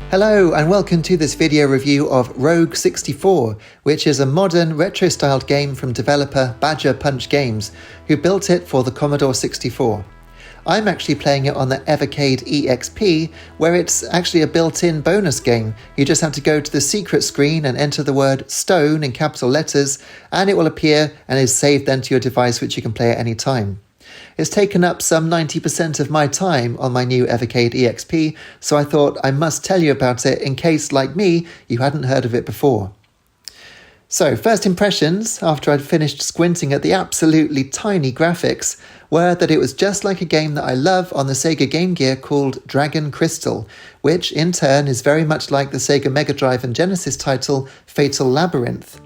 Hello and welcome to this video review of Rogue64, which is a modern retro-styled game from developer Badger Punch Games, who built it for the Commodore 64. I'm actually playing it on the Evercade EXP, where it's actually a built-in bonus game. You just have to go to the secret screen and enter the word stone in capital letters, and it will appear and is saved then to your device, which you can play at any time. It's taken up some 90% of my time on my new Evercade EXP, so I thought I must tell you about it in case, like me, you hadn't heard of it before. So, first impressions, after I'd finished squinting at the absolutely tiny graphics, were that it was just like a game that I love on the Sega Game Gear called Dragon Crystal, which in turn is very much like the Sega Mega Drive and Genesis title Fatal Labyrinth.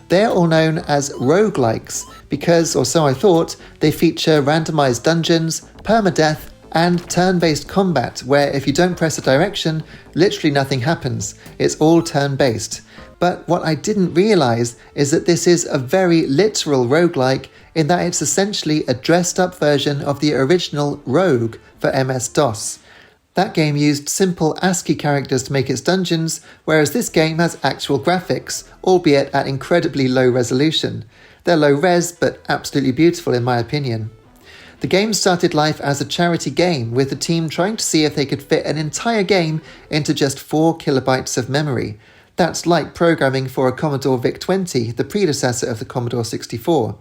They're all known as roguelikes because, or so I thought, they feature randomized dungeons, permadeath, and turn-based combat where if you don't press a direction, literally nothing happens. It's all turn-based. But what I didn't realize is that this is a very literal roguelike in that it's essentially a dressed-up version of the original Rogue for MS-DOS. That game used simple ASCII characters to make its dungeons, whereas this game has actual graphics, albeit at incredibly low resolution. They're low res, but absolutely beautiful in my opinion. The game started life as a charity game, with the team trying to see if they could fit an entire game into just 4 kilobytes of memory. That's like programming for a Commodore VIC-20, the predecessor of the Commodore 64.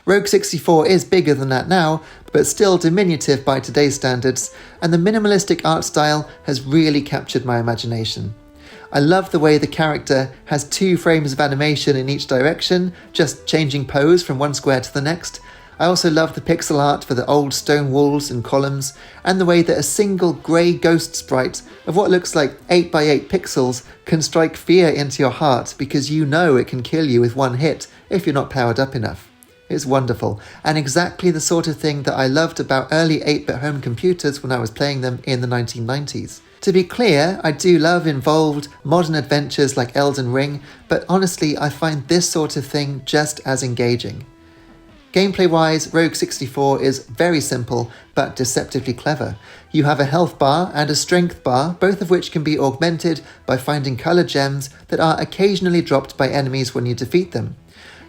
Rogue64 is bigger than that now, but still diminutive by today's standards, and the minimalistic art style has really captured my imagination. I love the way the character has 2 frames of animation in each direction, just changing pose from one square to the next. I also love the pixel art for the old stone walls and columns, and the way that a single grey ghost sprite of what looks like 8x8 pixels can strike fear into your heart because you know it can kill you with one hit if you're not powered up enough. It's wonderful, and exactly the sort of thing that I loved about early 8-bit home computers when I was playing them in the 1990s. To be clear, I do love involved, modern adventures like Elden Ring, but honestly I find this sort of thing just as engaging. Gameplay-wise, Rogue64 is very simple, but deceptively clever. You have a health bar and a strength bar, both of which can be augmented by finding coloured gems that are occasionally dropped by enemies when you defeat them.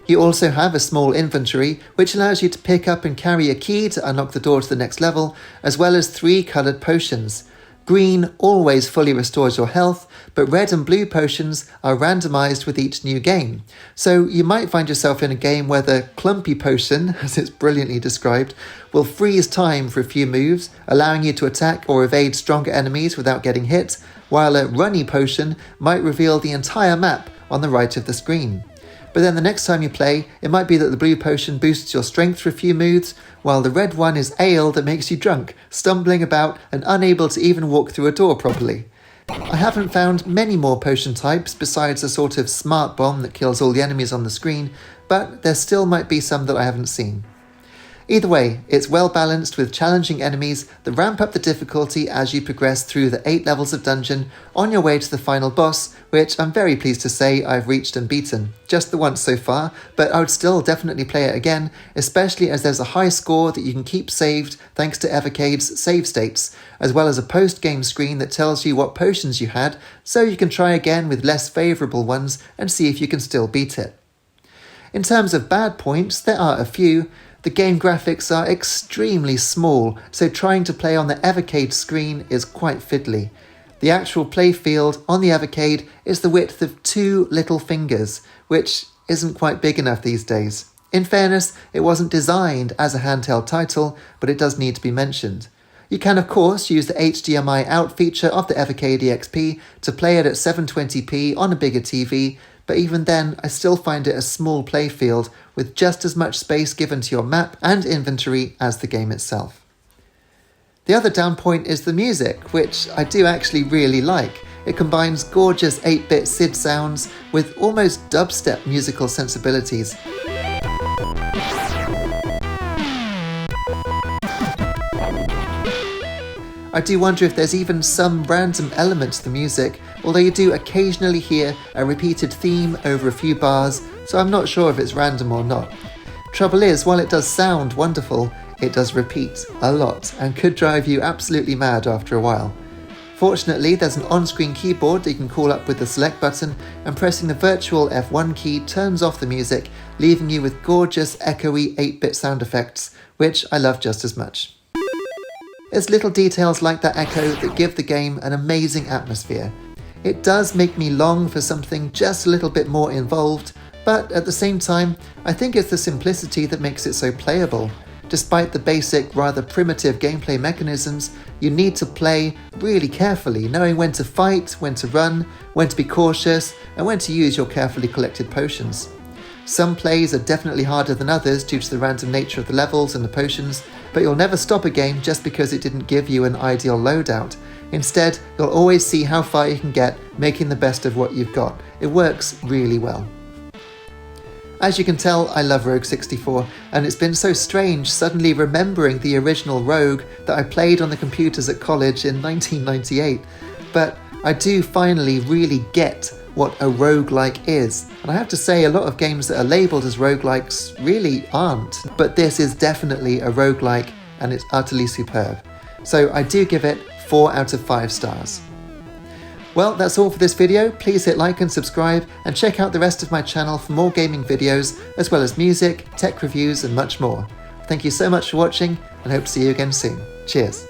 You also have a small inventory, which allows you to pick up and carry a key to unlock the door to the next level, as well as 3 coloured potions. Green always fully restores your health, but red and blue potions are randomised with each new game. So you might find yourself in a game where the clumpy potion, as it's brilliantly described, will freeze time for a few moves, allowing you to attack or evade stronger enemies without getting hit, while a runny potion might reveal the entire map on the right of the screen. But then the next time you play, it might be that the blue potion boosts your strength for a few moves, while the red one is ale that makes you drunk, stumbling about and unable to even walk through a door properly. I haven't found many more potion types besides a sort of smart bomb that kills all the enemies on the screen, but there still might be some that I haven't seen. Either way, it's well balanced with challenging enemies that ramp up the difficulty as you progress through the 8 levels of dungeon on your way to the final boss, which I'm very pleased to say I've reached and beaten. Just the once so far, but I would still definitely play it again, especially as there's a high score that you can keep saved thanks to Evercade's save states, as well as a post-game screen that tells you what potions you had, so you can try again with less favourable ones and see if you can still beat it. In terms of bad points, there are a few. The game graphics are extremely small, so trying to play on the Evercade screen is quite fiddly. The actual playfield on the Evercade is the width of 2 little fingers, which isn't quite big enough these days. In fairness, it wasn't designed as a handheld title, but it does need to be mentioned. You can of course use the HDMI out feature of the Evercade EXP to play it at 720p on a bigger TV, but even then I still find it a small playfield with just as much space given to your map and inventory as the game itself. The other down point is the music, which I do actually really like. It combines gorgeous 8-bit SID sounds with almost dubstep musical sensibilities. I do wonder if there's even some random element to the music, although you do occasionally hear a repeated theme over a few bars, so I'm not sure if it's random or not. Trouble is, while it does sound wonderful, it does repeat a lot and could drive you absolutely mad after a while. Fortunately, there's an on-screen keyboard that you can call up with the select button, and pressing the virtual F1 key turns off the music, leaving you with gorgeous echoey 8-bit sound effects, which I love just as much. It's little details like that echo that give the game an amazing atmosphere. It does make me long for something just a little bit more involved, but at the same time, I think it's the simplicity that makes it so playable. Despite the basic, rather primitive gameplay mechanisms, you need to play really carefully, knowing when to fight, when to run, when to be cautious, and when to use your carefully collected potions. Some plays are definitely harder than others due to the random nature of the levels and the potions, but you'll never stop a game just because it didn't give you an ideal loadout. Instead, you'll always see how far you can get, making the best of what you've got. It works really well. As you can tell, I love Rogue64, and it's been so strange suddenly remembering the original Rogue that I played on the computers at college in 1998. But I do finally really get what a roguelike is. And I have to say, a lot of games that are labelled as roguelikes really aren't. But this is definitely a roguelike, and it's utterly superb. So I do give it 4 out of 5 stars. Well, that's all for this video. Please hit like and subscribe, and check out the rest of my channel for more gaming videos, as well as music, tech reviews, and much more. Thank you so much for watching, and hope to see you again soon. Cheers.